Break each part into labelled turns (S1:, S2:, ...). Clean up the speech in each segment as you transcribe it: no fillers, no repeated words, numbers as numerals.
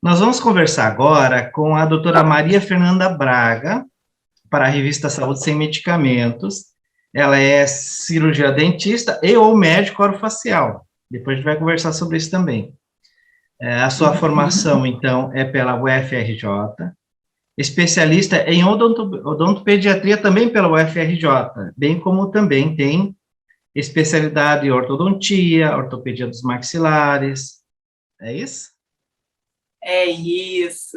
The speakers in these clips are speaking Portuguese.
S1: Nós vamos conversar agora com a doutora Maria Fernanda Braga, para a revista Saúde Sem Medicamentos. Ela é cirurgia dentista e ou médico orofacial. Depois a gente vai conversar sobre isso também. A sua formação, então, é pela UFRJ, especialista em odontopediatria também pela UFRJ, bem como também tem especialidade em ortodontia, ortopedia dos maxilares. É isso?
S2: É isso.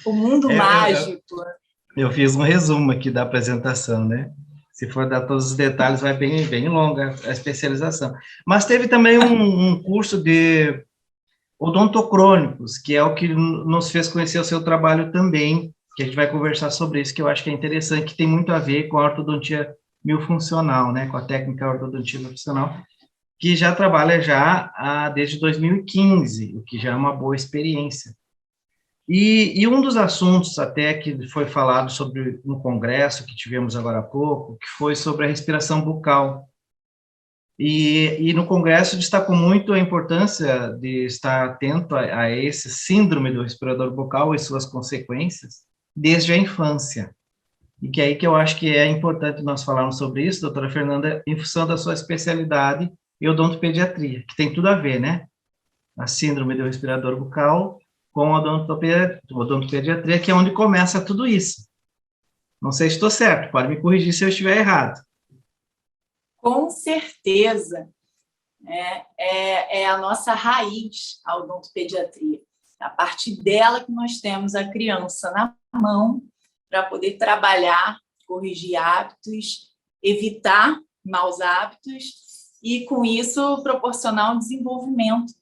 S2: O mundo mágico.
S1: Eu fiz um resumo aqui da apresentação, né? Se for dar todos os detalhes, vai bem longa a especialização. Mas teve também um curso de odontocrônicos, que é o que nos fez conhecer o seu trabalho também, que a gente vai conversar sobre isso, que eu acho que é interessante, que tem muito a ver com a ortodontia miofuncional, né? Com a técnica ortodontia miofuncional, que já trabalha desde 2015, o que já é uma boa experiência. E um dos assuntos até que foi falado sobre no congresso que tivemos agora há pouco, que foi sobre a respiração bucal. E no congresso destacou muito a importância de estar atento a esse síndrome do respirador bucal e suas consequências desde a infância. E que é aí que eu acho que é importante nós falarmos sobre isso, doutora Fernanda, em função da sua especialidade em odontopediatria, que tem tudo a ver, né? A síndrome do respirador bucal com a odontopediatria, que é onde começa tudo isso. Não sei se estou certo, pode me corrigir se eu estiver errado.
S2: Com certeza. É a nossa raiz, a odontopediatria. A partir dela que nós temos a criança na mão para poder trabalhar, corrigir hábitos, evitar maus hábitos e, com isso, proporcionar um desenvolvimento,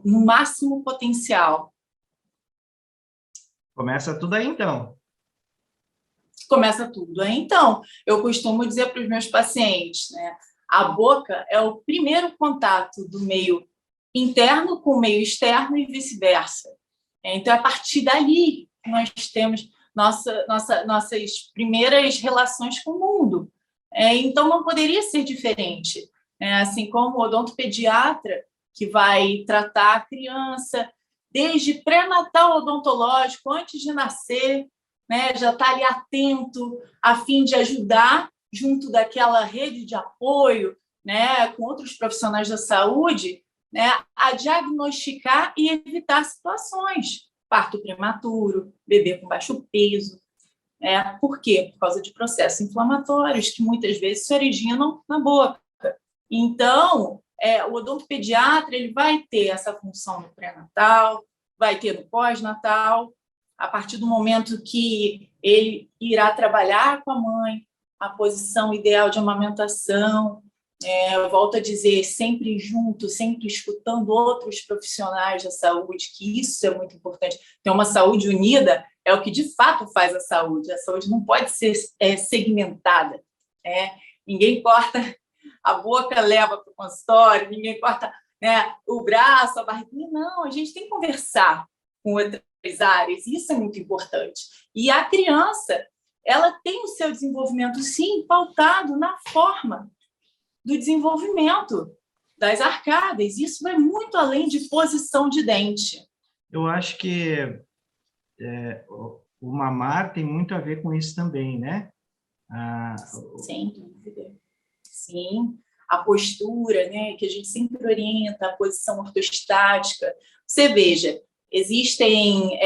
S2: no máximo potencial.
S1: Começa tudo aí, então.
S2: Começa tudo aí. Então, eu costumo dizer para os meus pacientes, né? A boca é o primeiro contato do meio interno com o meio externo e vice-versa. Então, a partir dali, nós temos nossas primeiras relações com o mundo. Então, não poderia ser diferente. Assim como o odontopediatra, que vai tratar a criança desde pré-natal odontológico, antes de nascer, né, já está ali atento a fim de ajudar junto daquela rede de apoio, né, com outros profissionais da saúde, né, a diagnosticar e evitar situações, parto prematuro, bebê com baixo peso. Por quê? Por causa de processos inflamatórios que muitas vezes se originam na boca. Então, o odontopediatra ele vai ter essa função no pré-natal, vai ter no pós-natal, a partir do momento que ele irá trabalhar com a mãe, a posição ideal de amamentação, eu volto a dizer, sempre junto, sempre escutando outros profissionais da saúde, que isso é muito importante. Ter uma saúde unida é o que de fato faz a saúde não pode ser segmentada. Ninguém corta a boca, leva para o consultório, ninguém corta, né, o braço, a barriguinha, não, a gente tem que conversar com outras áreas, isso é muito importante. E a criança, ela tem o seu desenvolvimento, sim, pautado na forma do desenvolvimento das arcadas. Isso vai muito além de posição de dente.
S1: Eu acho que o mamar tem muito a ver com isso também, né?
S2: Sem dúvida. Sim, a postura, né, que a gente sempre orienta, a posição ortostática. Você veja, existem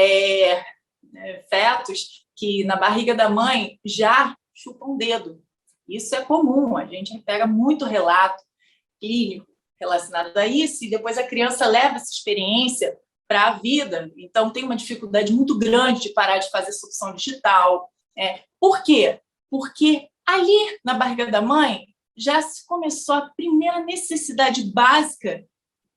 S2: fetos que na barriga da mãe já chupam o dedo. Isso é comum, a gente pega muito relato clínico relacionado a isso e depois a criança leva essa experiência para a vida. Então, tem uma dificuldade muito grande de parar de fazer sucção digital. Por quê? Porque ali na barriga da mãe já se começou a primeira necessidade básica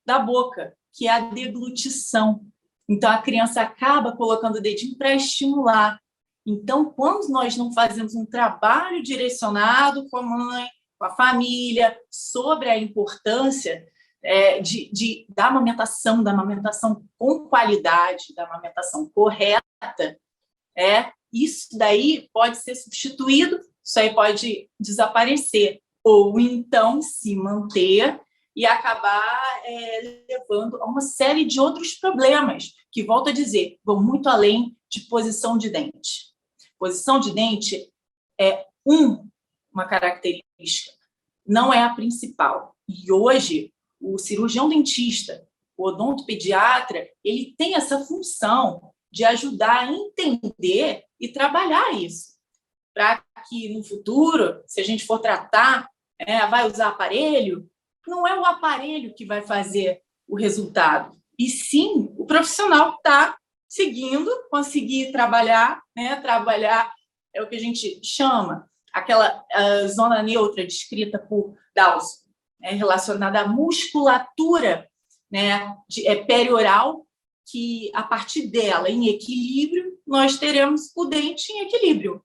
S2: da boca, que é a deglutição. Então, a criança acaba colocando o dedinho para estimular. Então, quando nós não fazemos um trabalho direcionado com a mãe, com a família, sobre a importância da amamentação com qualidade, da amamentação correta, isso daí pode ser substituído, isso aí pode desaparecer, ou então se manter e acabar levando a uma série de outros problemas, que, volto a dizer, vão muito além de posição de dente. Posição de dente é uma característica, não é a principal. E hoje, o cirurgião dentista, o odontopediatra, ele tem essa função de ajudar a entender e trabalhar isso, para que no futuro, se a gente for tratar, vai usar aparelho, não é o aparelho que vai fazer o resultado, e sim o profissional que está seguindo, conseguir trabalhar, trabalhar é o que a gente chama, aquela zona neutra descrita por Dawson, relacionada à musculatura, perioral, que a partir dela, em equilíbrio, nós teremos o dente em equilíbrio.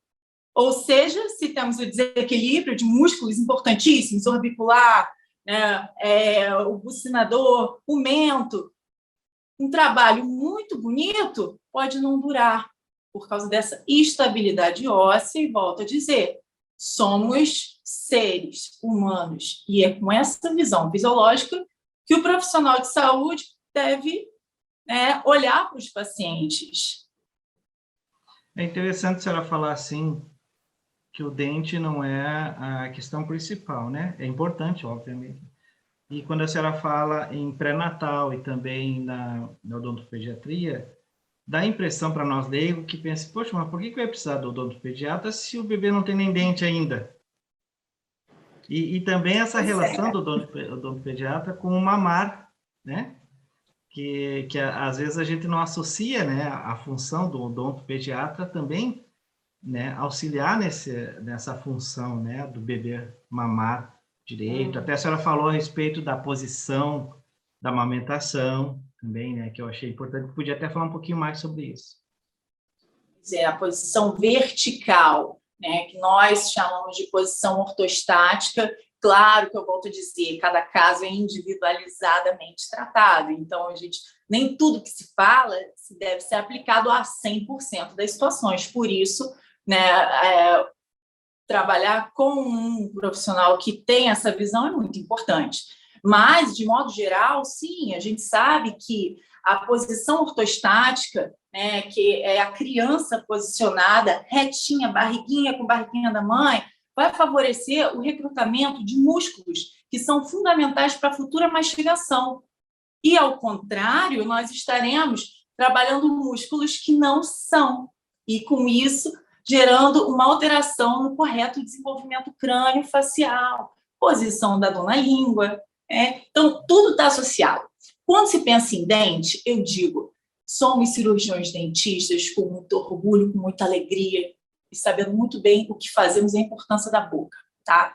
S2: Ou seja, se temos o desequilíbrio de músculos importantíssimos, orbicular, o bucinador, o mento, um trabalho muito bonito pode não durar por causa dessa instabilidade óssea, e volto a dizer, somos seres humanos, e é com essa visão fisiológica que o profissional de saúde deve olhar para os pacientes.
S1: É interessante a senhora falar assim, que o dente não é a questão principal, né? É importante, obviamente. E quando a senhora fala em pré-natal e também na odontopediatria, dá a impressão para nós leigos que pensa, poxa, mas por que vai precisar do odontopediatra se o bebê não tem nem dente ainda? E também essa relação do odontopediatra com o mamar, né? Que às vezes a gente não associa, né, a função do odontopediatra também, né, auxiliar nessa função, né, do bebê mamar direito. Até a senhora falou a respeito da posição da amamentação também, né, que eu achei importante. Podia até falar um pouquinho mais sobre isso.
S2: A posição vertical, né, que nós chamamos de posição ortostática. Claro que eu volto a dizer, cada caso é individualizadamente tratado, então nem tudo que se fala se deve ser aplicado a 100% das situações. Por isso, trabalhar com um profissional que tem essa visão é muito importante. Mas, de modo geral, sim, a gente sabe que a posição ortostática, que é a criança posicionada retinha, barriguinha com barriguinha da mãe, vai favorecer o recrutamento de músculos que são fundamentais para a futura mastigação. E, ao contrário, nós estaremos trabalhando músculos que não são. E, com isso, gerando uma alteração no correto desenvolvimento crânio-facial, posição da dona língua. Então, tudo está associado. Quando se pensa em dente, eu digo, somos cirurgiões dentistas com muito orgulho, com muita alegria, e sabendo muito bem o que fazemos e a importância da boca. Tá?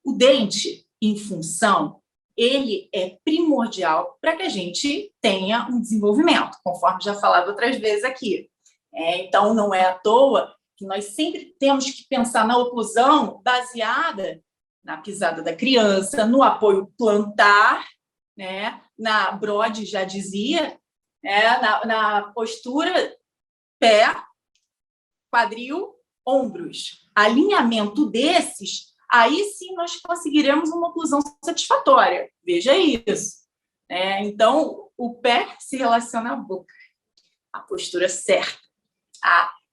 S2: O dente, em função, ele é primordial para que a gente tenha um desenvolvimento, conforme já falado outras vezes aqui. Então, não é à toa que nós sempre temos que pensar na oclusão baseada na pisada da criança, no apoio plantar, na Brode já dizia, na postura pé, quadril, ombros. Alinhamento desses, aí sim nós conseguiremos uma oclusão satisfatória. Veja isso. Então, o pé se relaciona à boca, a postura certa.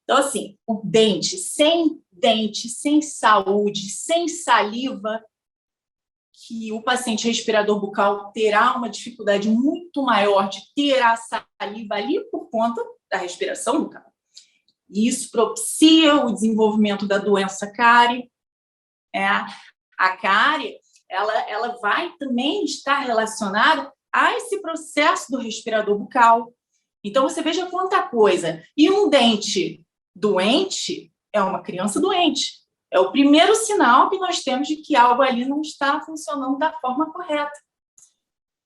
S2: Então, assim, o dente, sem saúde, sem saliva, que o paciente respirador bucal terá uma dificuldade muito maior de ter a saliva ali por conta da respiração bucal. Isso propicia o desenvolvimento da doença cárie. A cárie, ela vai também estar relacionada a esse processo do respirador bucal. Então, você veja quanta coisa. E um dente doente é uma criança doente. É o primeiro sinal que nós temos de que algo ali não está funcionando da forma correta.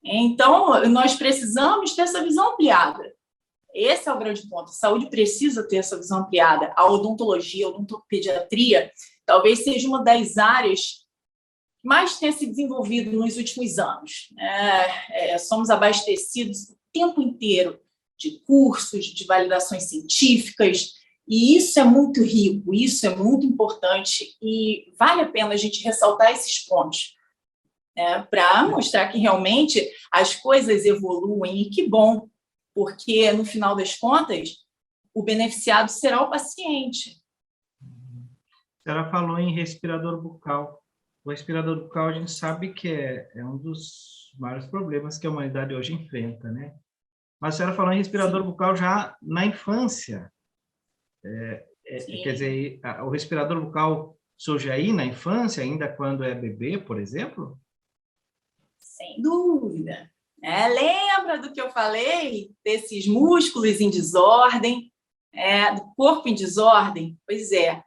S2: Então, nós precisamos ter essa visão ampliada. Esse é o grande ponto. A saúde precisa ter essa visão ampliada. A odontologia, a odontopediatria, talvez seja uma das áreas que mais tenha se desenvolvido nos últimos anos. Somos abastecidos o tempo inteiro de cursos, de validações científicas, e isso é muito rico, isso é muito importante, e vale a pena a gente ressaltar esses pontos. né, para mostrar que realmente as coisas evoluem, e que bom, porque, no final das contas, o beneficiado será o paciente.
S1: A senhora falou em respirador bucal. O respirador bucal, a gente sabe que é um dos maiores problemas que a humanidade hoje enfrenta, né? Mas a senhora falou em respirador
S2: Sim.
S1: bucal já na infância. Quer
S2: Sim.
S1: dizer, o respirador bucal surge aí na infância, ainda quando é bebê, por exemplo?
S2: Sem dúvida. Lembra do que eu falei? Desses músculos em desordem, do corpo em desordem? Pois é,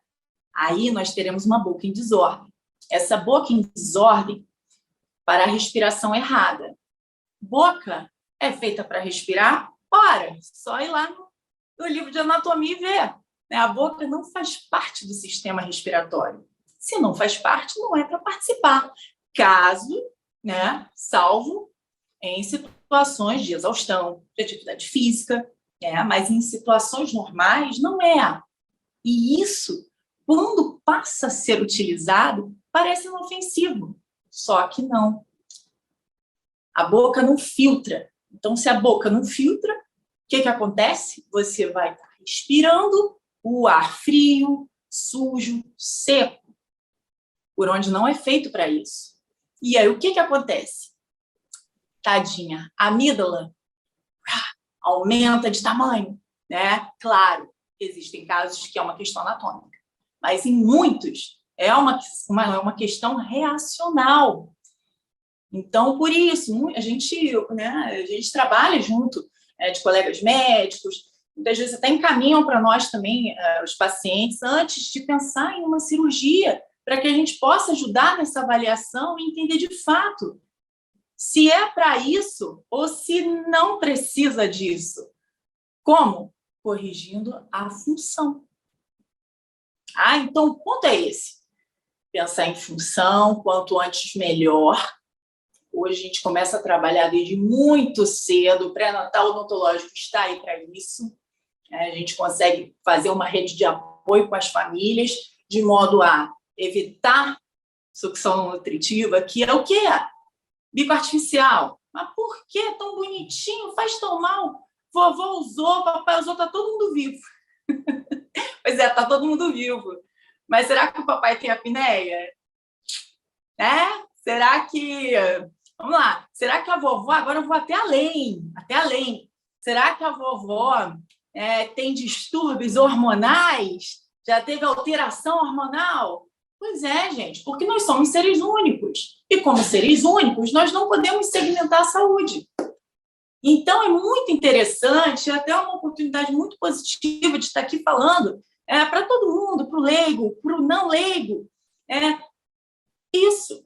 S2: aí nós teremos uma boca em desordem. Essa boca em desordem para a respiração errada. Boca é feita para respirar? Ora, só ir lá no livro de anatomia e ver. A boca não faz parte do sistema respiratório. Se não faz parte, não é para participar. Caso, salvo em situações de exaustão, de atividade física, mas em situações normais não é. E isso, quando passa a ser utilizado, parece inofensivo. Só que não. A boca não filtra. Então, se a boca não filtra, o que acontece? Você vai estar respirando o ar frio, sujo, seco, por onde não é feito para isso. E aí, o que acontece? Tadinha, a amígdala aumenta de tamanho, né? Claro, existem casos que é uma questão anatômica, mas em muitos é uma questão reacional. Então, por isso, a gente trabalha junto de colegas médicos, muitas vezes até encaminham para nós também os pacientes antes de pensar em uma cirurgia, para que a gente possa ajudar nessa avaliação e entender de fato se é para isso ou se não precisa disso. Como? Corrigindo a função. Então o ponto é esse. Pensar em função, quanto antes melhor. Hoje a gente começa a trabalhar desde muito cedo, o pré-natal odontológico está aí para isso. A gente consegue fazer uma rede de apoio com as famílias, de modo a evitar sucção não nutritiva, que é o quê? Bico artificial. Mas por que tão bonitinho? Faz tão mal. Vovô usou, papai usou, está todo mundo vivo. Pois é, está todo mundo vivo. Mas será que o papai tem apneia? Será que... Vamos lá. Será que a vovó... Agora eu vou até além. Será que a vovó tem distúrbios hormonais? Já teve alteração hormonal? Pois é, gente, porque nós somos seres únicos. E como seres únicos, nós não podemos segmentar a saúde. Então, é muito interessante, até uma oportunidade muito positiva de estar aqui falando para todo mundo, para o leigo, para o não leigo. Isso.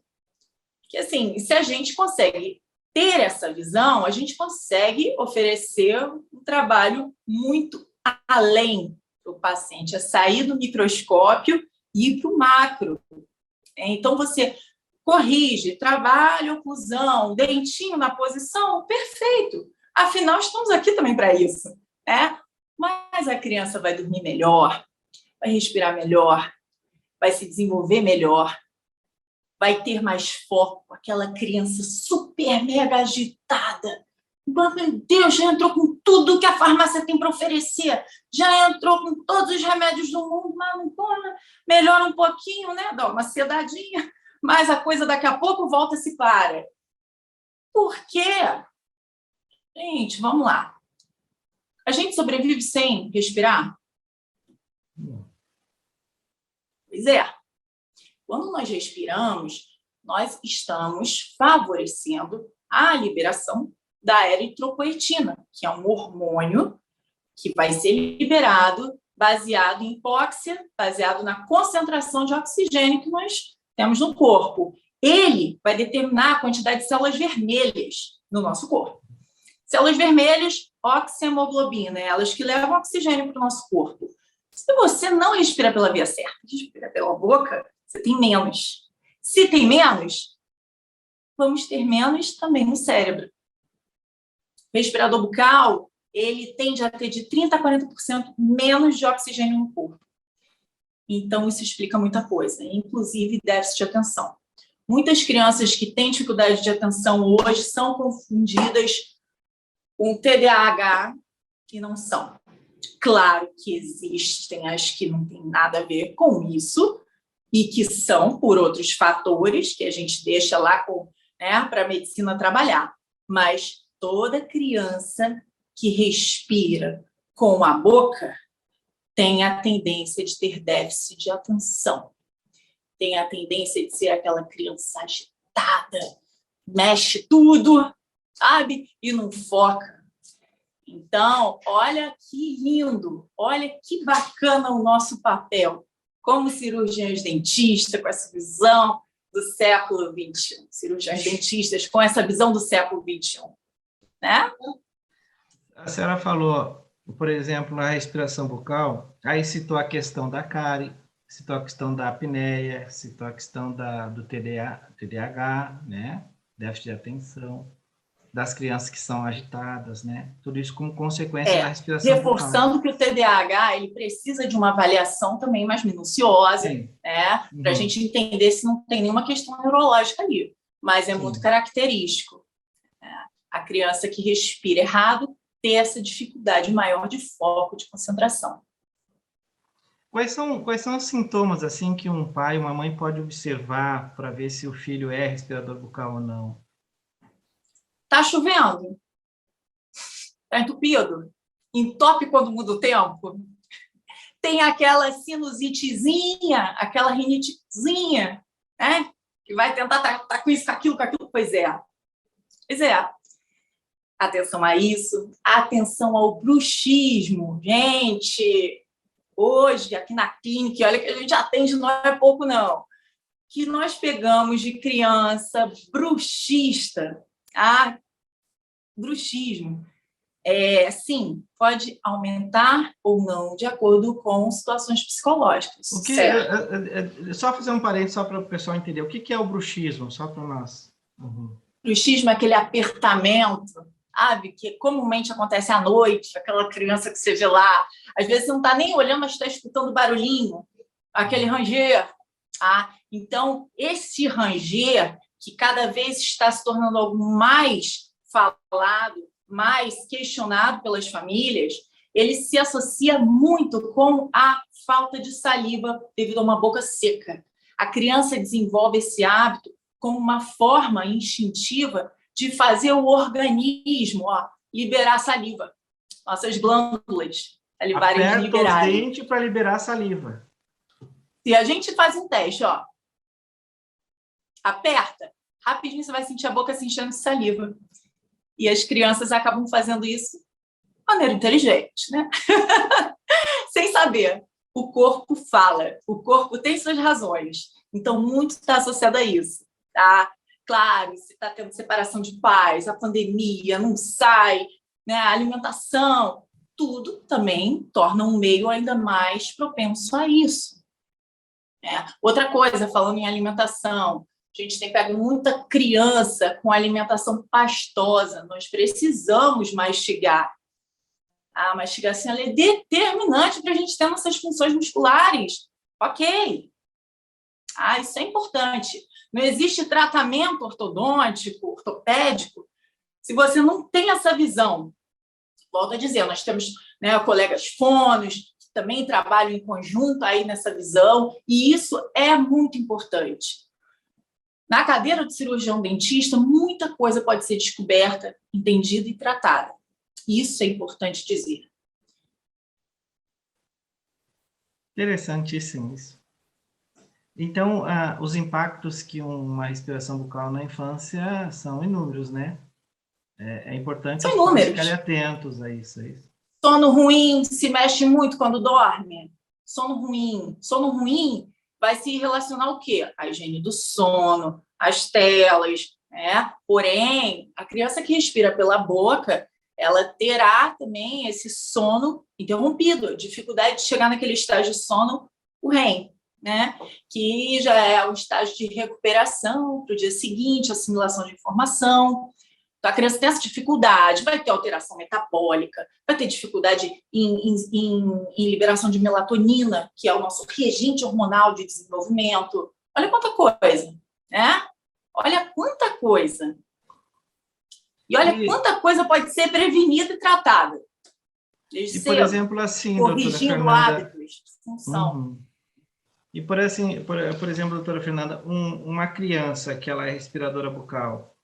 S2: Que, assim, se a gente consegue ter essa visão, a gente consegue oferecer um trabalho muito além para o paciente, sair do microscópio e ir para o macro. Então, você corrige, trabalha oclusão, dentinho na posição, perfeito. Afinal, estamos aqui também para isso. Mas a criança vai dormir melhor, vai respirar melhor, vai se desenvolver melhor, vai ter mais foco, aquela criança super mega agitada. Meu Deus, já entrou com tudo que a farmácia tem para oferecer, já entrou com todos os remédios do mundo, mas não toma, melhora um pouquinho, dá uma sedadinha, mas a coisa daqui a pouco volta e se para. Por quê? Gente, vamos lá. A gente sobrevive sem respirar? Pois é. Quando nós respiramos, nós estamos favorecendo a liberação da eritropoetina, que é um hormônio que vai ser liberado baseado em hipóxia, baseado na concentração de oxigênio que nós temos no corpo. Ele vai determinar a quantidade de células vermelhas no nosso corpo. Células vermelhas, oxihemoglobina, elas que levam oxigênio para o nosso corpo. Se você não respira pela via certa, respira pela boca, você tem menos. Se tem menos, vamos ter menos também no cérebro. O respirador bucal, ele tende a ter de 30% a 40% menos de oxigênio no corpo. Então, isso explica muita coisa, inclusive déficit de atenção. Muitas crianças que têm dificuldade de atenção hoje são confundidas com TDAH e não são. Claro que existem as que não têm nada a ver com isso e que são por outros fatores que a gente deixa lá para a medicina trabalhar. Mas toda criança que respira com a boca tem a tendência de ter déficit de atenção. Tem a tendência de ser aquela criança agitada, mexe tudo, sabe? E não foca. Então, olha que lindo, olha que bacana o nosso papel como cirurgiões dentistas, com essa visão do século XXI. Cirurgiões dentistas com essa visão do século XXI. Né?
S1: A senhora falou, por exemplo, na respiração bucal, aí citou a questão da cárie, citou a questão da apneia, citou a questão do TDAH, né? Déficit de atenção, das crianças que são agitadas, né? Tudo isso como consequência da respiração
S2: reforçando bucal. Que o TDAH ele precisa de uma avaliação também mais minuciosa, né? Para a gente entender se não tem nenhuma questão neurológica ali, mas é muito característico. A criança que respira errado ter essa dificuldade maior de foco, de concentração.
S1: Quais são os sintomas assim que um pai, uma mãe pode observar para ver se o filho é respirador bucal ou não?
S2: Tá chovendo? Tá entupido? Entope quando muda o tempo? Tem aquela sinusitezinha, aquela rinitezinha, né? Que vai tentar tá com isso, com aquilo. Pois é. Atenção a isso. Atenção ao bruxismo. Gente, hoje, aqui na clínica, olha que a gente atende, não é pouco, não. Que nós pegamos de criança bruxista. Bruxismo. Sim, pode aumentar ou não, de acordo com situações psicológicas.
S1: Só fazer um parênteses, só para o pessoal entender. O que é o bruxismo? Só para nós.
S2: Bruxismo é aquele apertamento, sabe? Que comumente acontece à noite, aquela criança que você vê lá. Às vezes você não está nem olhando, mas está escutando barulhinho, aquele ranger. Então, esse ranger, que cada vez está se tornando algo mais falado, mais questionado pelas famílias, ele se associa muito com a falta de saliva devido a uma boca seca. A criança desenvolve esse hábito como uma forma instintiva de fazer o organismo liberar saliva. Nossas glândulas salivares liberarem.
S1: Aperta os dentes para liberar saliva.
S2: Se a gente faz um teste, aperta, rapidinho você vai sentir a boca se enchendo de saliva. E as crianças acabam fazendo isso de maneira inteligente, né? Sem saber. O corpo fala, o corpo tem suas razões. Então, muito está associado a isso, tá? Claro, se está tendo separação de pais, a pandemia, não sai, né? A alimentação, tudo também torna um meio ainda mais propenso a isso. Outra coisa, falando em alimentação, a gente tem pego muita criança com alimentação pastosa. Nós precisamos mastigar. A mastigação ela é determinante para a gente ter nossas funções musculares. Ok. Isso é importante. Não existe tratamento ortodôntico, ortopédico, se você não tem essa visão. Volto a dizer, nós temos colegas fonos, que também trabalham em conjunto aí nessa visão, e isso é muito importante. Na cadeira de cirurgião dentista, muita coisa pode ser descoberta, entendida e tratada. Isso é importante dizer.
S1: Interessantíssimo isso. Então, os impactos que uma respiração bucal na infância são inúmeros, né? É importante os pais ficarem atentos a isso.
S2: Sono ruim, se mexe muito quando dorme. Sono ruim vai se relacionar ao quê? A higiene do sono, as telas, né? Porém, a criança que respira pela boca, ela terá também esse sono interrompido, dificuldade de chegar naquele estágio de sono REM, né? Que já é o estágio de recuperação para o dia seguinte, assimilação de informação. Então, a criança tem essa dificuldade, vai ter alteração metabólica, vai ter dificuldade em liberação de melatonina, que é o nosso reagente hormonal de desenvolvimento. Olha quanta coisa, né? Olha quanta coisa. E olha quanta coisa pode ser prevenida e tratada.
S1: E, por exemplo, assim, doutora
S2: corrigindo
S1: Fernanda,
S2: hábitos de função.
S1: E, por exemplo, doutora Fernanda, uma criança que ela é respiradora bucal,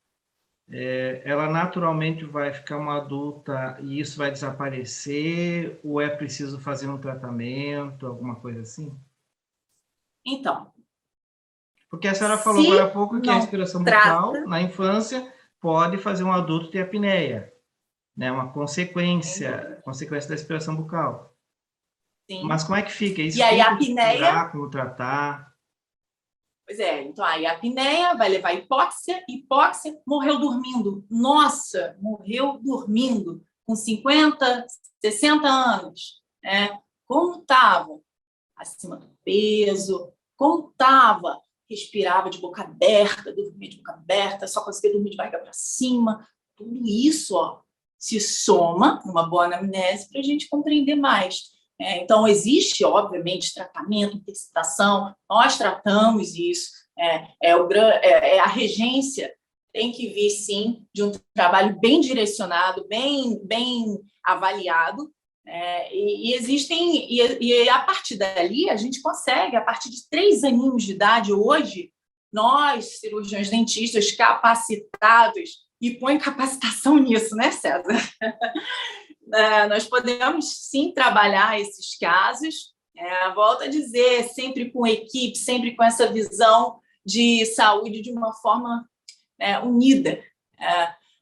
S1: ela naturalmente vai ficar uma adulta e isso vai desaparecer? Ou é preciso fazer um tratamento, alguma coisa assim?
S2: Então,
S1: porque a senhora falou agora há pouco que a respiração bucal,
S2: trata,
S1: na infância, pode fazer um adulto ter apneia, né? Uma consequência da respiração bucal.
S2: Sim.
S1: Mas como é que fica? Isso
S2: e aí,
S1: tem
S2: a
S1: como
S2: apneia,
S1: curar, como tratar?
S2: Pois é, então aí a apneia vai levar hipóxia, morreu dormindo. Nossa, morreu dormindo, com 50, 60 anos. Como estava? Acima do peso, como estava? Respirava de boca aberta, dormia de boca aberta, só conseguia dormir de barriga para cima. Tudo isso se soma numa boa anamnese para a gente compreender mais. Então, existe, obviamente, tratamento, intercitação, nós tratamos isso, a regência tem que vir, sim, de um trabalho bem direcionado, bem avaliado, e existem, e a partir dali a gente consegue, a partir de 3 aninhos de idade hoje, nós, cirurgiões dentistas capacitados, e põe capacitação nisso, né, César? Nós podemos, sim, trabalhar esses casos, volto a dizer, sempre com equipe, sempre com essa visão de saúde de uma forma unida.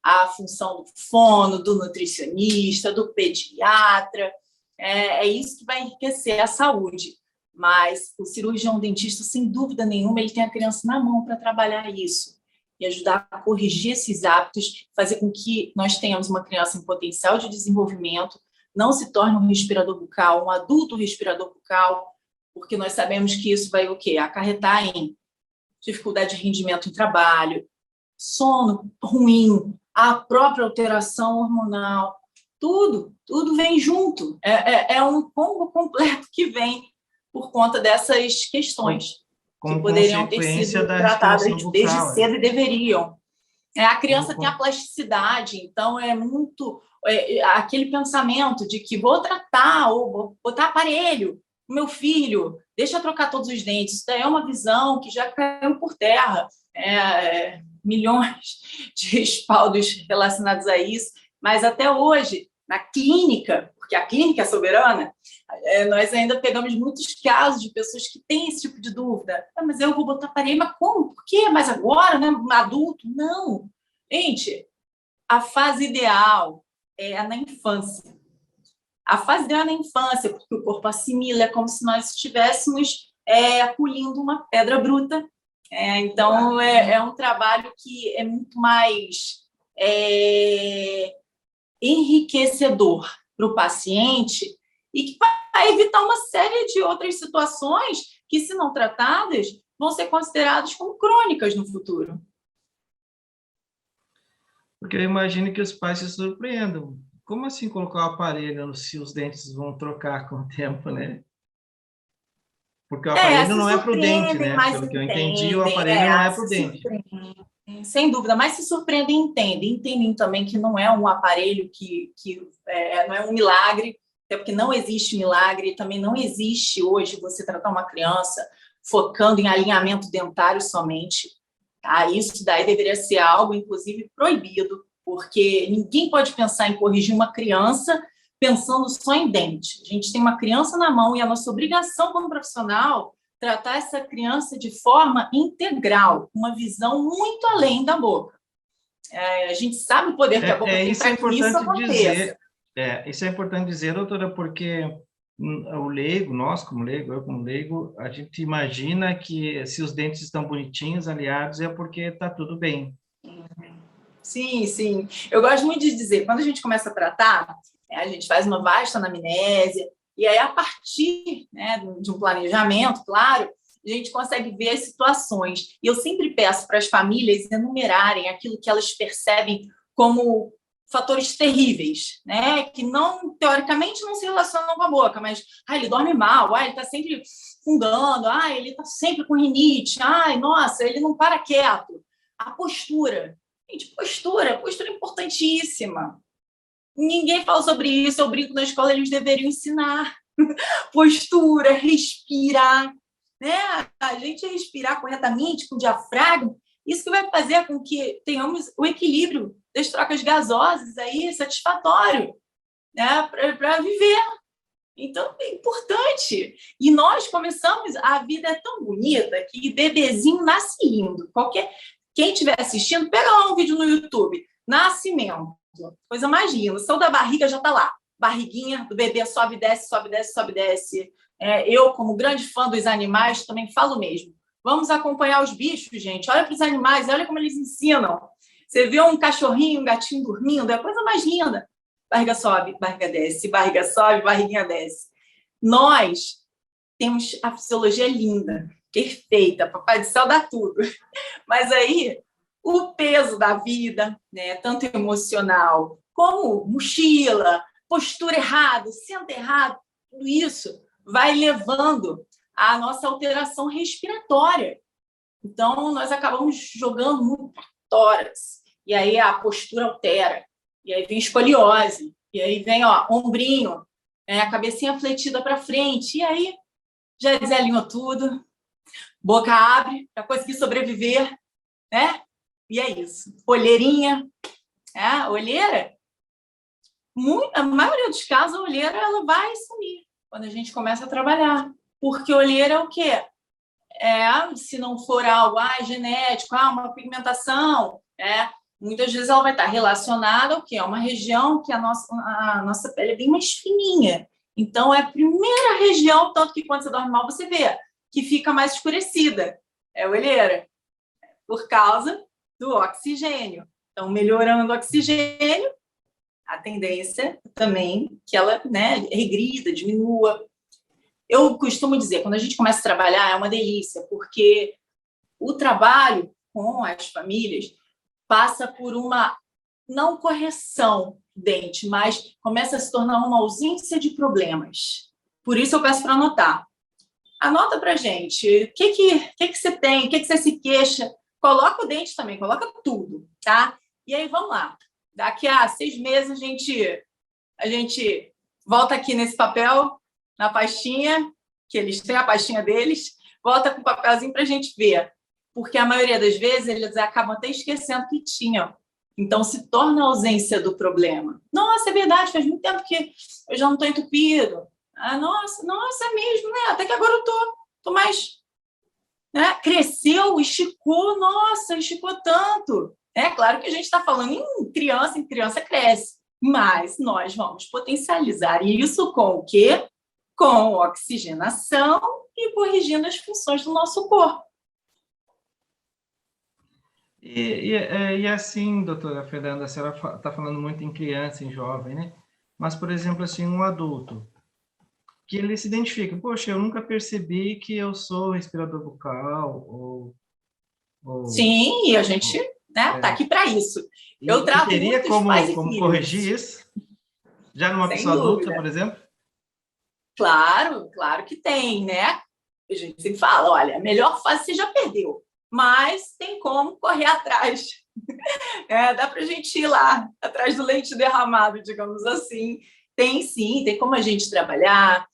S2: A função do fono, do nutricionista, do pediatra, é isso que vai enriquecer a saúde. Mas o cirurgião dentista, sem dúvida nenhuma, ele tem a criança na mão para trabalhar isso e ajudar a corrigir esses hábitos, fazer com que nós tenhamos uma criança em potencial de desenvolvimento, não se torne um respirador bucal, um adulto respirador bucal, porque nós sabemos que isso vai o quê? Acarretar em dificuldade de rendimento em trabalho, sono ruim, a própria alteração hormonal, tudo vem junto. É um combo completo que vem por conta dessas questões que poderiam ter sido tratadas desde cedo e deveriam. A criança tem a plasticidade, então é muito aquele pensamento de que vou tratar ou vou botar aparelho no meu filho, deixa eu trocar todos os dentes. Isso daí é uma visão que já caiu por terra. Milhões de respaldos relacionados a isso, mas até hoje, na clínica, porque a clínica é soberana, nós ainda pegamos muitos casos de pessoas que têm esse tipo de dúvida. Mas eu vou botar aparelho, mas como? Por quê? Mas agora, né? Adulto? Não. Gente, a fase ideal é na infância. A fase ideal é na infância, porque o corpo assimila, é como se nós estivéssemos pulindo uma pedra bruta. Então, é um trabalho que é muito mais enriquecedor para o paciente e que vai evitar uma série de outras situações que, se não tratadas, vão ser consideradas como crônicas no futuro.
S1: Porque eu imagino que os pais se surpreendam. Como assim colocar o aparelho se os dentes vão trocar com o tempo, né? Porque o aparelho não é para o dente, né? Pelo que eu entendi, o aparelho não é para o dente.
S2: Sem dúvida, mas se surpreendem e entendem também que não é um aparelho que não é um milagre, até porque não existe milagre, também não existe hoje você tratar uma criança focando em alinhamento dentário somente. Tá? Isso daí deveria ser algo, inclusive, proibido, porque ninguém pode pensar em corrigir uma criança pensando só em dente. A gente tem uma criança na mão e a nossa obrigação como profissional tratar essa criança de forma integral, uma visão muito além da boca. A gente sabe o poder que a boca tem para que isso aconteça.
S1: Isso é importante dizer, doutora, porque o leigo, nós como leigo, eu como leigo, a gente imagina que se os dentes estão bonitinhos, aliados, é porque está tudo bem.
S2: Sim, sim. Eu gosto muito de dizer, quando a gente começa a tratar, a gente faz uma vasta anamnese, e aí, a partir de um planejamento, claro, a gente consegue ver as situações. E eu sempre peço para as famílias enumerarem aquilo que elas percebem como fatores terríveis, né? Que não, teoricamente, não se relacionam com a boca, mas ele dorme mal, ele está sempre fungando, ele está sempre com rinite, nossa, ele não para quieto. A postura. Gente, postura é importantíssima. Ninguém fala sobre isso, eu brinco na escola, eles deveriam ensinar. Postura, respirar, né? A gente respirar corretamente com o diafragma, isso que vai fazer com que tenhamos o equilíbrio das trocas gasosas aí satisfatório, né? Para viver. Então, é importante. E nós começamos, a vida é tão bonita que bebezinho nasce lindo. Quem estiver assistindo, pega lá um vídeo no YouTube, nascimento, coisa mais linda. Saiu da barriga, já está lá. Barriguinha do bebê sobe, desce, sobe, desce, sobe, desce. Eu, como grande fã dos animais, também falo mesmo. Vamos acompanhar os bichos, gente. Olha para os animais, olha como eles ensinam. Você vê um cachorrinho, um gatinho dormindo, é a coisa mais linda. Barriga sobe, barriga desce, barriga sobe, barriguinha desce. Nós temos a fisiologia linda, perfeita, papai do céu dá tudo. Mas aí, o peso da vida, né, tanto emocional como mochila, postura errada, senta errado, tudo isso vai levando à nossa alteração respiratória. Então, nós acabamos jogando muito para tórax, e aí a postura altera, e aí vem escoliose, e aí vem ombrinho, a cabecinha fletida para frente, e aí já desalinhou tudo, boca abre para conseguir sobreviver, né? E é isso. Olheirinha, olheira, a maioria dos casos, a olheira ela vai sumir quando a gente começa a trabalhar. Porque olheira é o quê? Se não for algo genético, uma pigmentação, muitas vezes ela vai estar relacionada ao quê? A uma região que a nossa pele é bem mais fininha. Então, é a primeira região, tanto que quando você dorme mal, você vê que fica mais escurecida. É a olheira. Por causa do oxigênio. Então, melhorando o oxigênio, a tendência também que ela regrida, diminua. Eu costumo dizer, quando a gente começa a trabalhar, é uma delícia, porque o trabalho com as famílias passa por uma, não correção do dente, mas começa a se tornar uma ausência de problemas. Por isso eu peço para anotar. Anota para a gente, o que você tem, o que você se queixa, coloca o dente também, coloca tudo, tá? E aí, vamos lá. Daqui a 6 meses, a gente volta aqui nesse papel, na pastinha, que eles têm a pastinha deles, volta com o papelzinho para a gente ver. Porque a maioria das vezes eles acabam até esquecendo que tinham. Então, se torna a ausência do problema. Nossa, é verdade, faz muito tempo que eu já não estou entupido. Nossa, é mesmo, né? Até que agora eu tô mais... Cresceu, esticou, nossa, esticou tanto. É claro que a gente está falando em criança cresce. Mas nós vamos potencializar isso com o quê? Com oxigenação e corrigindo as funções do nosso corpo.
S1: E assim, doutora Fernanda, a senhora está falando muito em criança, em jovem, né? Mas, por exemplo, assim, um adulto, que ele se identifica, poxa, eu nunca percebi que eu sou respirador bucal,
S2: Sim, e a gente está aqui para isso. Eu trato
S1: teria
S2: muitos pais e
S1: como
S2: filhos.
S1: Corrigir isso? Já numa
S2: Sem
S1: pessoa
S2: dúvida.
S1: adulta, por exemplo?
S2: Claro que tem, né? A gente sempre fala, olha, a melhor fase você já perdeu, mas tem como correr atrás. Dá para a gente ir lá, atrás do leite derramado, digamos assim. Tem sim, tem como a gente trabalhar.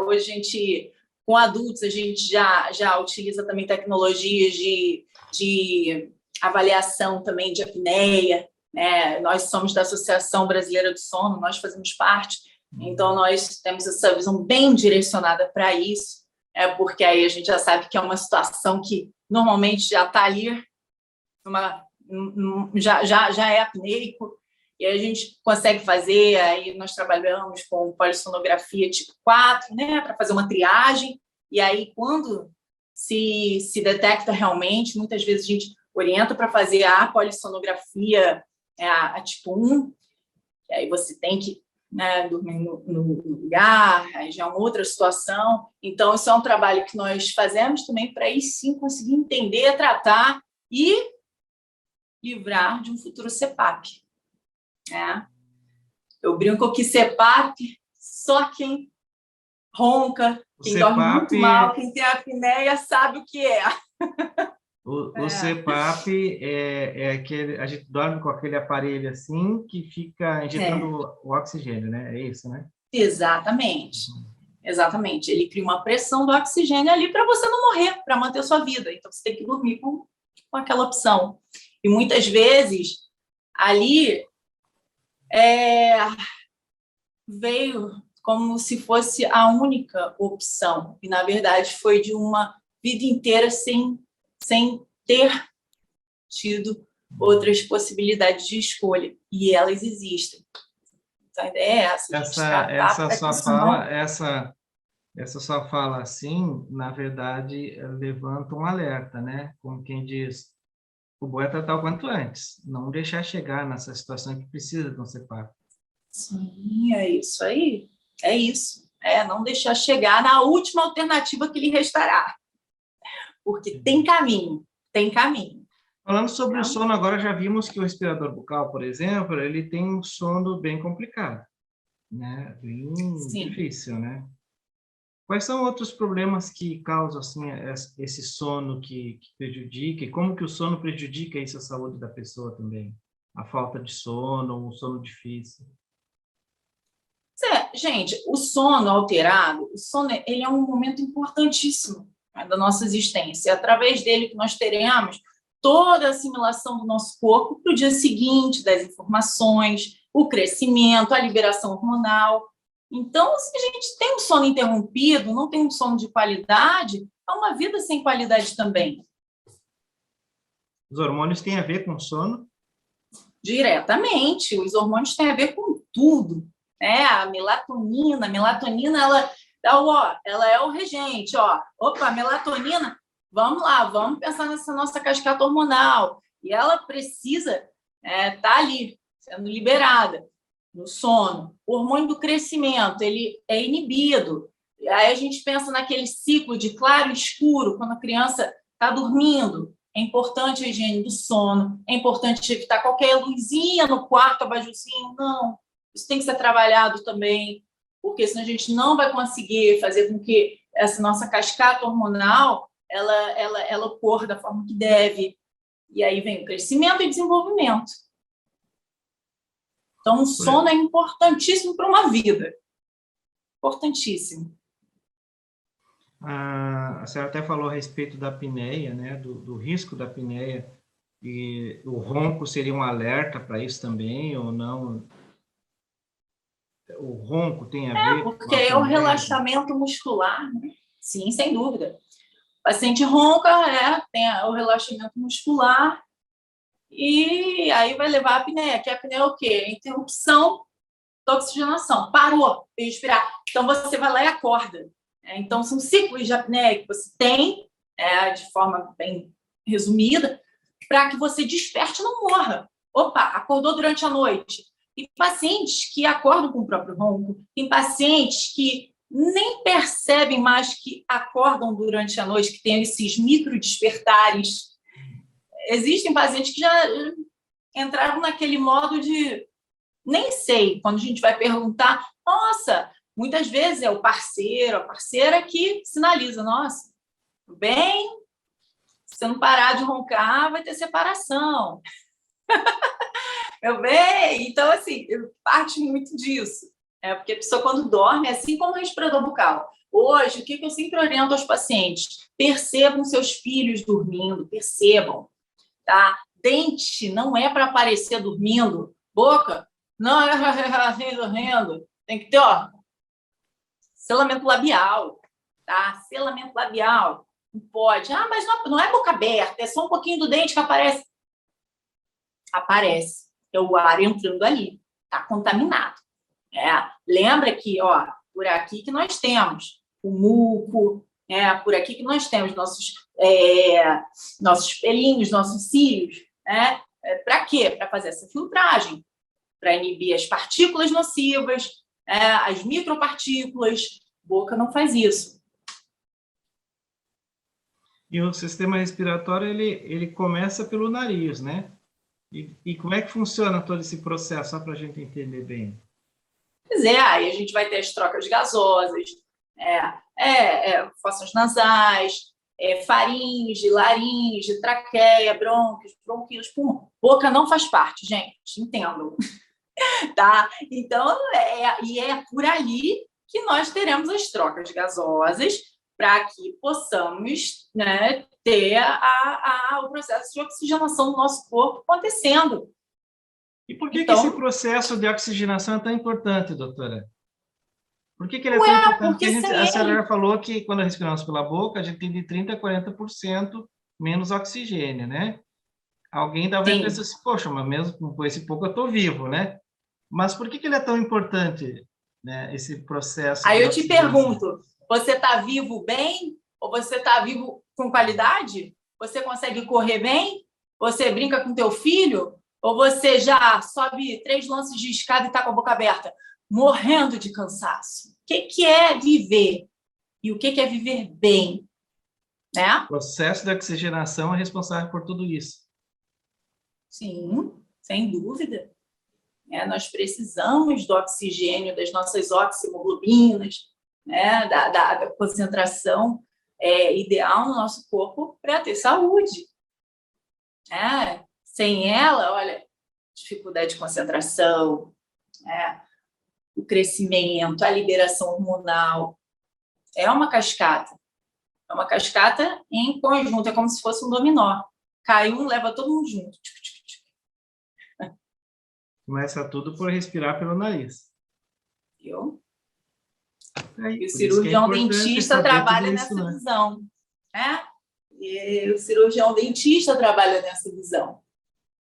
S2: Hoje, com adultos, a gente já utiliza também tecnologias de avaliação também de apneia. Nós somos da Associação Brasileira do Sono, nós fazemos parte, então nós temos essa visão bem direcionada para isso, porque aí a gente já sabe que é uma situação que normalmente já está ali, já é apneico, e a gente consegue fazer, aí nós trabalhamos com polissonografia tipo 4, para fazer uma triagem, e aí quando se detecta realmente, muitas vezes a gente orienta para fazer a polissonografia a tipo 1, e aí você tem que dormir no lugar, aí já é uma outra situação. Então, isso é um trabalho que nós fazemos também para aí sim conseguir entender, tratar e livrar de um futuro CPAP. Eu brinco que CPAP, só quem ronca, quem dorme muito mal, quem tem apneia, sabe o que é.
S1: O CPAP é aquele, a gente dorme com aquele aparelho assim que fica injetando o oxigênio, né? É isso, né?
S2: Exatamente. Exatamente. Ele cria uma pressão do oxigênio ali para você não morrer, para manter a sua vida. Então, você tem que dormir com aquela opção. E muitas vezes, ali, veio como se fosse a única opção. E, na verdade, foi de uma vida inteira sem ter tido outras possibilidades de escolha. E elas existem. Então, a ideia é essa, a gente tratar para que isso não...
S1: Essa sua fala assim, na verdade, levanta um alerta, né? Como quem diz, o bom é tratar o quanto antes, não deixar chegar nessa situação que precisa de um CPAP.
S2: Sim, é isso aí. É isso. Não deixar chegar na última alternativa que lhe restará. Porque tem caminho, tem caminho.
S1: Falando sobre o sono, agora já vimos que o respirador bucal, por exemplo, ele tem um sono bem complicado, né? Bem difícil, né? Quais são outros problemas que causam assim esse sono que prejudica? E como que o sono prejudica isso a saúde da pessoa também? A falta de sono, um sono difícil.
S2: Gente, o sono alterado, ele é um momento importantíssimo, né, da nossa existência. É através dele que nós teremos toda a assimilação do nosso corpo para o dia seguinte, das informações, o crescimento, a liberação hormonal. Então, se a gente tem um sono interrompido, não tem um sono de qualidade, é uma vida sem qualidade também.
S1: Os hormônios têm a ver com o sono?
S2: Diretamente, os hormônios têm a ver com tudo. A melatonina, ela é o regente. Opa, melatonina, vamos lá, vamos pensar nessa nossa cascata hormonal. E ela precisa estar ali, sendo liberada no sono. O hormônio do crescimento, ele é inibido. E aí a gente pensa naquele ciclo de claro e escuro, quando a criança está dormindo. É importante a higiene do sono, é importante evitar qualquer luzinha no quarto, abajurzinho, não. Isso tem que ser trabalhado também, porque senão a gente não vai conseguir fazer com que essa nossa cascata hormonal ela ocorra da forma que deve. E aí vem o crescimento e desenvolvimento. Então, o sono é importantíssimo para uma vida. Importantíssimo.
S1: A senhora até falou a respeito da apneia, né? Do risco da apneia. E o ronco seria um alerta para isso também, ou não? O ronco tem a ver
S2: porque com a apneia? É o relaxamento muscular, né? Sim, sem dúvida. O paciente ronca, tem o relaxamento muscular, e aí vai levar a apneia. Que a apneia é o quê? Interrupção da oxigenação. Parou de respirar. Então, você vai lá e acorda. Então, são ciclos de apneia que você tem, de forma bem resumida, para que você desperte e não morra. Opa, acordou durante a noite. Tem pacientes que acordam com o próprio ronco, tem pacientes que nem percebem mais que acordam durante a noite, que tem esses micro despertares. Existem pacientes que já entraram naquele modo de nem sei, quando a gente vai perguntar, nossa, muitas vezes é o parceiro, a parceira que sinaliza, nossa, tudo bem, se você não parar de roncar, vai ter separação. Meu bem, então, assim, parte muito disso. Porque a pessoa, quando dorme, é assim como o respirador bucal. Hoje, o que eu sempre oriento aos pacientes? Percebam seus filhos dormindo, percebam. Tá? Dente não é para aparecer dormindo. Boca, não é assim dormindo. Tem que ter, selamento labial. Tá? Selamento labial. Não pode. Mas não é boca aberta, é só um pouquinho do dente que aparece. Aparece. É o ar entrando ali, está contaminado. Lembra que, por aqui que nós temos o muco, por aqui que nós temos nossos pelinhos, nossos cílios. Para quê? Para fazer essa filtragem, para inibir as partículas nocivas, as micropartículas. Boca não faz isso.
S1: E o sistema respiratório, ele começa pelo nariz, né? E como é que funciona todo esse processo, só para a gente entender bem?
S2: Pois aí a gente vai ter as trocas gasosas, fossas nasais, faringe, laringe, traqueia, brônquios, bronquíolos, pulmão. Boca não faz parte, gente, entendam. Tá? Então, é por ali que nós teremos as trocas gasosas para que possamos, né, ter o processo de oxigenação do nosso corpo acontecendo.
S1: E por que esse processo de oxigenação é tão importante, doutora? Por que ele é tão importante? Porque a senhora falou que quando respiramos pela boca, a gente tem de 30% a 40% menos oxigênio, né? Alguém talvez pense assim, poxa, mas mesmo com esse pouco eu estou vivo, né? Mas por que ele é tão importante, né, esse processo?
S2: Aí eu te pergunto, você está vivo bem? Ou você está vivo com qualidade? Você consegue correr bem? Você brinca com teu filho? Ou você já sobe 3 lances de escada e está com a boca aberta, morrendo de cansaço? O que é viver? E o que é viver bem? Né?
S1: O processo de oxigenação é responsável por tudo isso.
S2: Sim, sem dúvida. Nós precisamos do oxigênio, das nossas oximoglobinas, né? da concentração ideal no nosso corpo para ter saúde. Sem ela, olha, dificuldade de concentração, o crescimento, a liberação hormonal. É uma cascata. É uma cascata em conjunto, é como se fosse um dominó. Cai um, leva todo mundo junto.
S1: Começa tudo por respirar pelo nariz.
S2: Viu? E o cirurgião dentista trabalha nessa visão. E o cirurgião dentista trabalha nessa visão.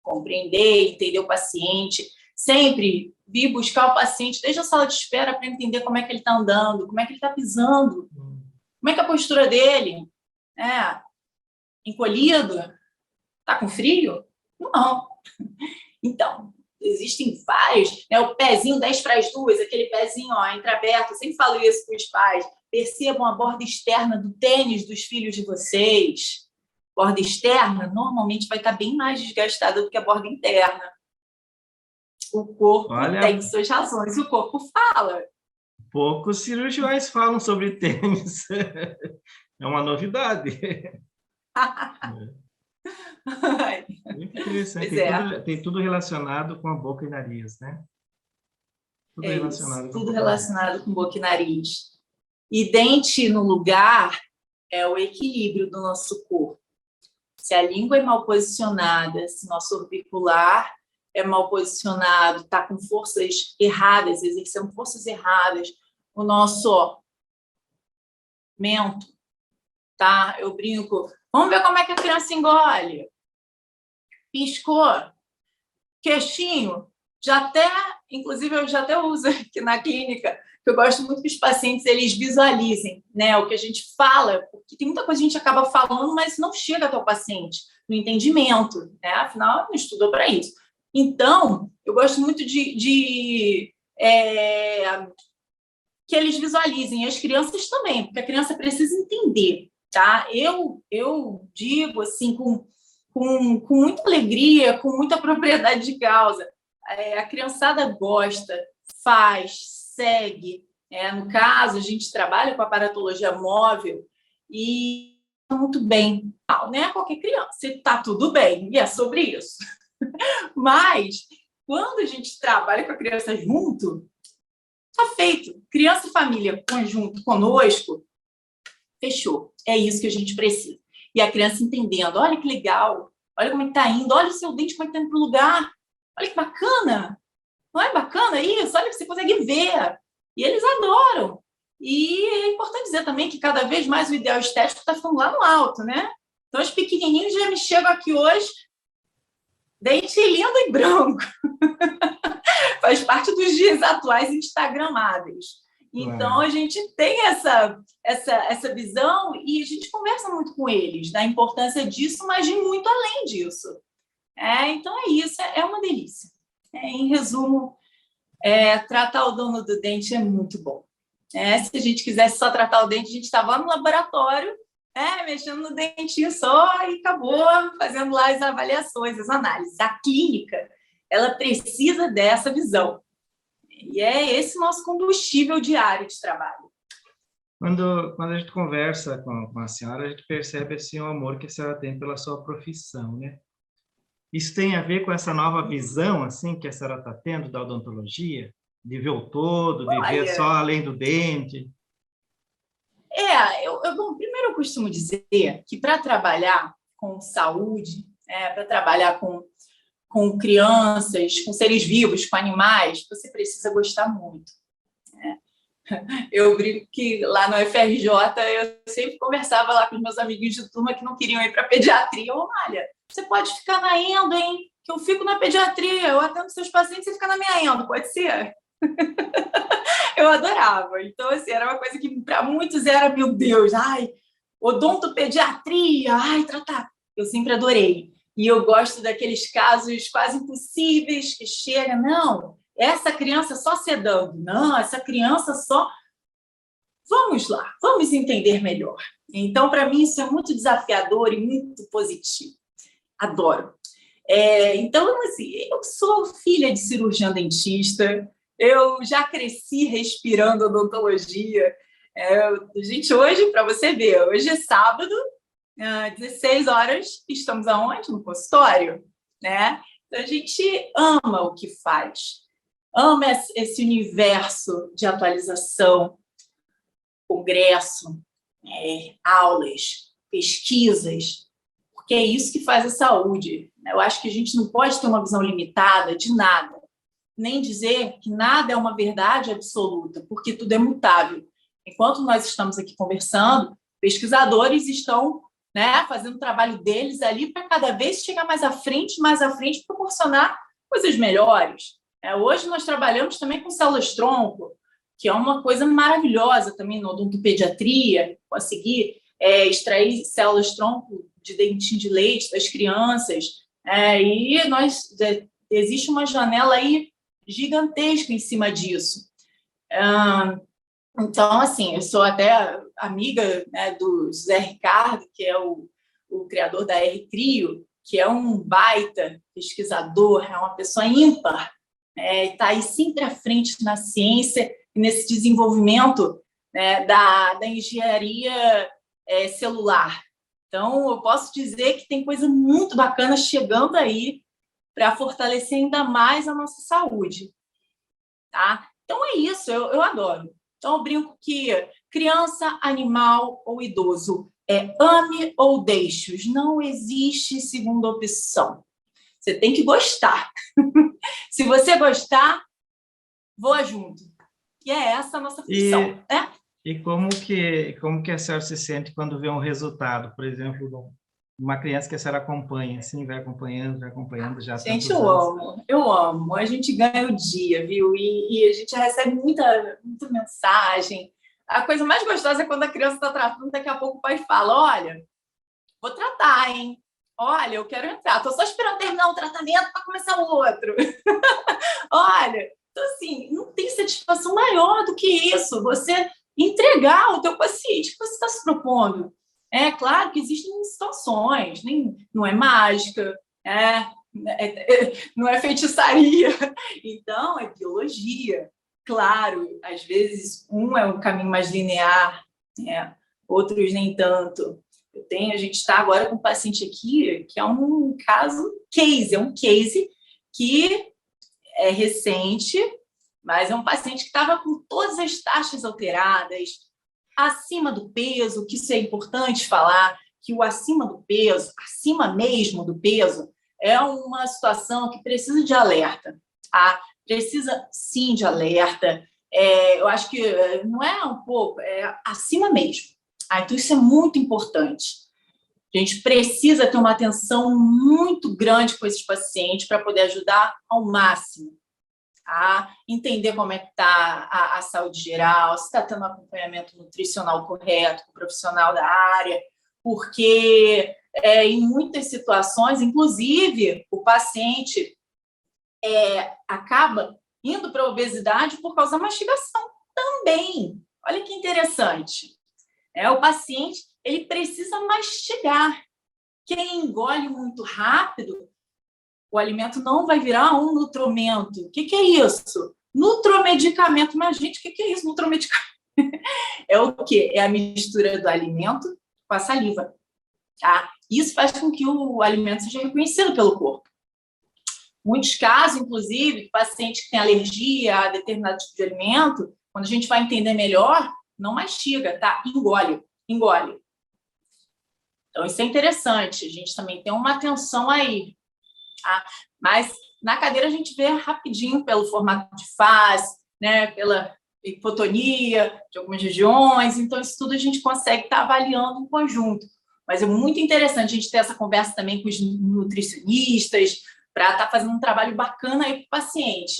S2: Compreender, entender o paciente, sempre vir buscar o paciente desde a sala de espera para entender como é que ele está andando, como é que ele está pisando, como é que é a postura dele. Encolhido? Está com frio? Não. Então, existem vários, né? O pezinho 10 para as 2, aquele pezinho entreaberto, eu sempre falo isso para os pais, percebam a borda externa do tênis dos filhos de vocês. Borda externa normalmente vai estar bem mais desgastada do que a borda interna. O corpo tem suas razões, o corpo fala.
S1: Poucos cirurgiões falam sobre tênis. É uma novidade. Muito interessante. Tem tudo relacionado com a boca e nariz, né?
S2: Tudo relacionado com boca e nariz. E dente no lugar é o equilíbrio do nosso corpo. Se a língua é mal posicionada, se nosso orbicular é mal posicionado, está com forças erradas, exercendo forças erradas, o nosso mento, tá? Eu brinco. Vamos ver como é que a criança engole. Piscou, queixinho, inclusive eu já até uso aqui na clínica, que eu gosto muito que os pacientes eles visualizem, né, o que a gente fala, porque tem muita coisa que a gente acaba falando, mas não chega até o paciente no entendimento, né? Afinal, não estudou para isso. Então, eu gosto muito que eles visualizem, as crianças também, porque a criança precisa entender, tá? Eu digo assim com muita alegria, com muita propriedade de causa. A criançada gosta, faz, segue. No caso, a gente trabalha com aparatologia móvel e muito bem. Não é qualquer criança, está tudo bem, e é sobre isso. Mas, quando a gente trabalha com a criança junto, está feito. Criança e família conjunto conosco, fechou. É isso que a gente precisa. E a criança entendendo, olha que legal, olha como é que está indo, olha o seu dente como é que está indo para o lugar, olha que bacana, não é bacana isso? Olha que você consegue ver. E eles adoram. E é importante dizer também que cada vez mais o ideal estético está ficando lá no alto, né? Então, os pequenininhos já me chegam aqui hoje, dente lindo e branco. Faz parte dos dias atuais instagramáveis. Então, a gente tem essa visão e a gente conversa muito com eles da importância disso, mas de muito além disso. Então, é isso, é uma delícia. Em resumo, tratar o dono do dente é muito bom. Se a gente quisesse só tratar o dente, a gente estava lá no laboratório, mexendo no dentinho só e acabou fazendo lá as avaliações, as análises. A clínica, ela precisa dessa visão. E é esse nosso combustível diário de trabalho.
S1: Quando a gente conversa com a senhora, a gente percebe assim, o amor que a senhora tem pela sua profissão, né? Isso tem a ver com essa nova visão assim que a senhora está tendo da odontologia, de ver o todo, de ver só
S2: Olha,
S1: além do dente.
S2: bom, primeiro eu costumo dizer que para trabalhar com saúde, para trabalhar com crianças, com seres vivos, com animais, você precisa gostar muito. Eu brinco que lá no FRJ eu sempre conversava lá com os meus amiguinhos de turma que não queriam ir para pediatria. Olha, você pode ficar na endo, hein? Que eu fico na pediatria, eu atendo seus pacientes e você fica na minha endo, pode ser? Eu adorava. Então, assim, era uma coisa que para muitos era, meu Deus, ai, odontopediatria, ai, tratar. Eu sempre adorei. E eu gosto daqueles casos quase impossíveis que chega, não, essa criança só sedando, não, essa criança só. Vamos lá, vamos entender melhor. Então, para mim, isso é muito desafiador e muito positivo. Adoro. Então, assim, eu sou filha de cirurgião dentista, eu já cresci respirando odontologia. Gente, hoje, para você ver, hoje é sábado, 16 horas, estamos aonde? No consultório, né? Então, a gente ama o que faz, ama esse universo de atualização, congresso, aulas, pesquisas, porque é isso que faz a saúde. Eu acho que a gente não pode ter uma visão limitada de nada, nem dizer que nada é uma verdade absoluta, porque tudo é mutável. Enquanto nós estamos aqui conversando, pesquisadores estão, né, fazendo o trabalho deles ali para cada vez chegar mais à frente, proporcionar coisas melhores. Hoje nós trabalhamos também com células-tronco, que é uma coisa maravilhosa também na odontopediatria, conseguir extrair células-tronco de dentinho de leite das crianças. Existe uma janela aí gigantesca em cima disso. Então, assim, eu sou até amiga, né, do José Ricardo, que é o criador da R-Crio, que é um baita pesquisador, é uma pessoa ímpar, está aí sempre à frente na ciência e nesse desenvolvimento, né, da engenharia celular. Então, eu posso dizer que tem coisa muito bacana chegando aí para fortalecer ainda mais a nossa saúde. Tá? Então, é isso, eu adoro. Então, eu brinco que criança, animal ou idoso, ame ou deixe-os, não existe segunda opção. Você tem que gostar. Se você gostar, voa junto. E é essa a nossa função, né?
S1: E como que a senhora se sente quando vê um resultado, por exemplo, de uma criança que a senhora acompanha, assim, vai acompanhando já há
S2: Gente,
S1: tantos anos?
S2: eu amo. A gente ganha o dia, viu? E a gente recebe muita mensagem. A coisa mais gostosa é quando a criança está tratando, daqui a pouco o pai fala, olha, vou tratar, hein? Olha, eu quero entrar. Estou só esperando terminar o tratamento para começar o outro. Olha, então, assim, não tem satisfação maior do que isso. Você entregar o teu paciente que você está se propondo. É claro que existem situações, não é mágica, não é feitiçaria. Então, é biologia. Claro, às vezes um é um caminho mais linear, né? Outros nem tanto. A gente está agora com um paciente aqui que é um case que é recente, mas é um paciente que estava com todas as taxas alteradas, acima do peso, que isso é importante falar, que o acima do peso, acima mesmo do peso, é uma situação que precisa de alerta, tá? Precisa sim de alerta. Eu acho que não é um pouco, é acima mesmo. Então, isso é muito importante. A gente precisa ter uma atenção muito grande com esses pacientes para poder ajudar ao máximo a entender como é que está a saúde geral, se está tendo um acompanhamento nutricional correto com o profissional da área, porque em muitas situações, inclusive, o paciente acaba indo para a obesidade por causa da mastigação também. Olha que interessante. O paciente ele precisa mastigar. Quem engole muito rápido, o alimento não vai virar um nutrimento. O que é isso? Nutromedicamento. Mas, gente, o que é isso, nutromedicamento? É o quê? É a mistura do alimento com a saliva. Tá? Isso faz com que o alimento seja reconhecido pelo corpo. Muitos casos, inclusive, de paciente que tem alergia a determinado tipo de alimento, quando a gente vai entender melhor, não mastiga, tá? Engole. Então, isso é interessante. A gente também tem uma atenção aí. Tá? Mas na cadeira a gente vê rapidinho pelo formato de face, né? Pela hipotonia de algumas regiões. Então, isso tudo a gente consegue estar avaliando em conjunto. Mas é muito interessante a gente ter essa conversa também com os nutricionistas, para estar fazendo um trabalho bacana aí para o paciente.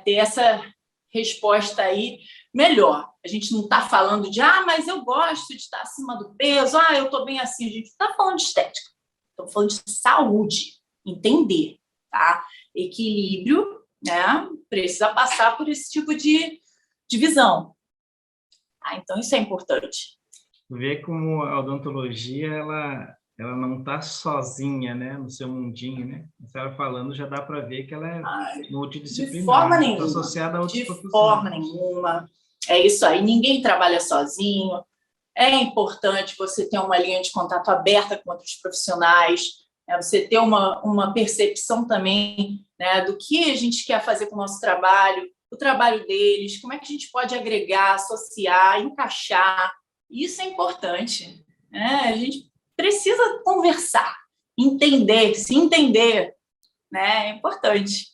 S2: Ter essa resposta aí melhor. A gente não está falando de, mas eu gosto de estar acima do peso, eu estou bem assim. A gente não está falando de estética, estamos falando de saúde, entender, tá? Equilíbrio, né? Precisa passar por esse tipo de visão. Então, isso é importante.
S1: Ver como a odontologia, ela não está sozinha, né, no seu mundinho, né? A senhora falando, já dá para ver que ela é multidisciplinar.
S2: De forma nenhuma.
S1: Está associada a outros
S2: profissionais. De forma nenhuma. É isso aí. Ninguém trabalha sozinho. É importante você ter uma linha de contato aberta com outros profissionais, você ter uma percepção também, né, do que a gente quer fazer com o nosso trabalho, o trabalho deles, como é que a gente pode agregar, associar, encaixar. Isso é importante. A gente precisa conversar, entender, se entender, né? É importante.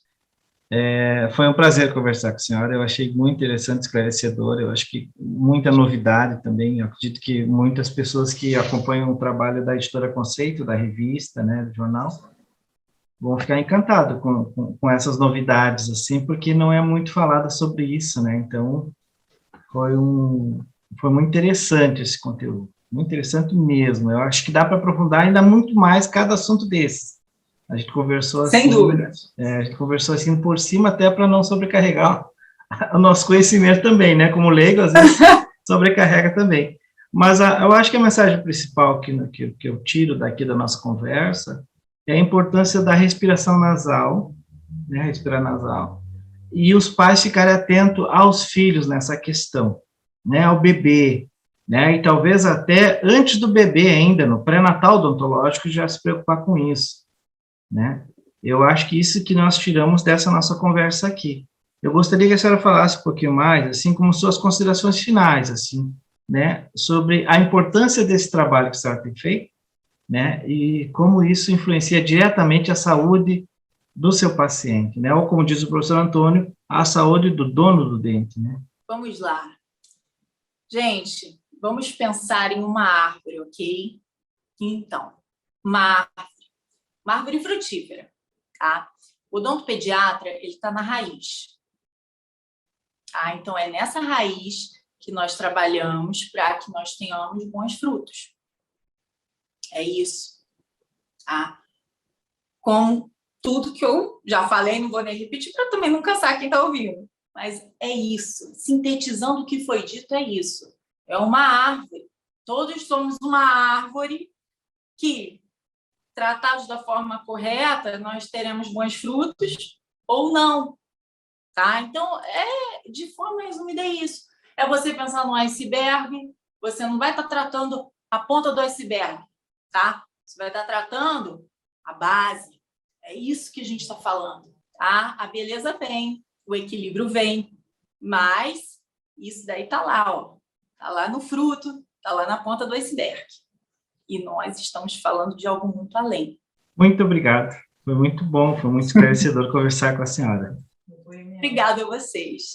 S1: Foi um prazer conversar com a senhora, eu achei muito interessante, esclarecedor, eu acho que muita novidade também, eu acredito que muitas pessoas que acompanham o trabalho da Editora Conceito, da revista, né, do jornal, vão ficar encantados com essas novidades, assim, porque não é muito falado sobre isso, né, então foi muito interessante esse conteúdo, muito interessante mesmo, eu acho que dá para aprofundar ainda muito mais cada assunto desses. A gente conversou assim,
S2: sem dúvida.
S1: A gente conversou assim por cima até para não sobrecarregar o nosso conhecimento também, né? Como leigo, às vezes sobrecarrega também. Mas eu acho que a mensagem principal que eu tiro daqui da nossa conversa é a importância da respiração nasal, né? Respirar nasal, e os pais ficarem atentos aos filhos nessa questão, né? Ao bebê, né? E talvez até antes do bebê ainda, no pré-natal odontológico, já se preocupar com isso. Né? Eu acho que isso que nós tiramos dessa nossa conversa aqui. Eu gostaria que a senhora falasse um pouquinho mais, assim, como suas considerações finais, assim, né, sobre a importância desse trabalho que a senhora tem feito, né, e como isso influencia diretamente a saúde do seu paciente, né, ou como diz o professor Antônio, a saúde do dono do dente, né?
S2: Vamos lá. Gente, vamos pensar em uma árvore, ok? Então, uma árvore frutífera, tá? O odontopediatra, ele está na raiz. Tá? Então, é nessa raiz que nós trabalhamos para que nós tenhamos bons frutos. É isso. Tá? Como tudo que eu já falei, não vou nem repetir para também não cansar quem está ouvindo. Mas é isso. Sintetizando o que foi dito, é isso. É uma árvore. Todos somos uma árvore que, tratados da forma correta, nós teremos bons frutos ou não, tá? Então, de forma resumida, é isso. É você pensar no iceberg, você não vai estar tratando a ponta do iceberg, tá? Você vai estar tratando a base. É isso que a gente está falando, tá? A beleza vem, o equilíbrio vem, mas isso daí está lá, ó. Está lá no fruto, está lá na ponta do iceberg. E nós estamos falando de algo muito além.
S1: Muito obrigado. Foi muito bom, foi muito esclarecedor conversar com a senhora.
S2: Obrigada a vocês.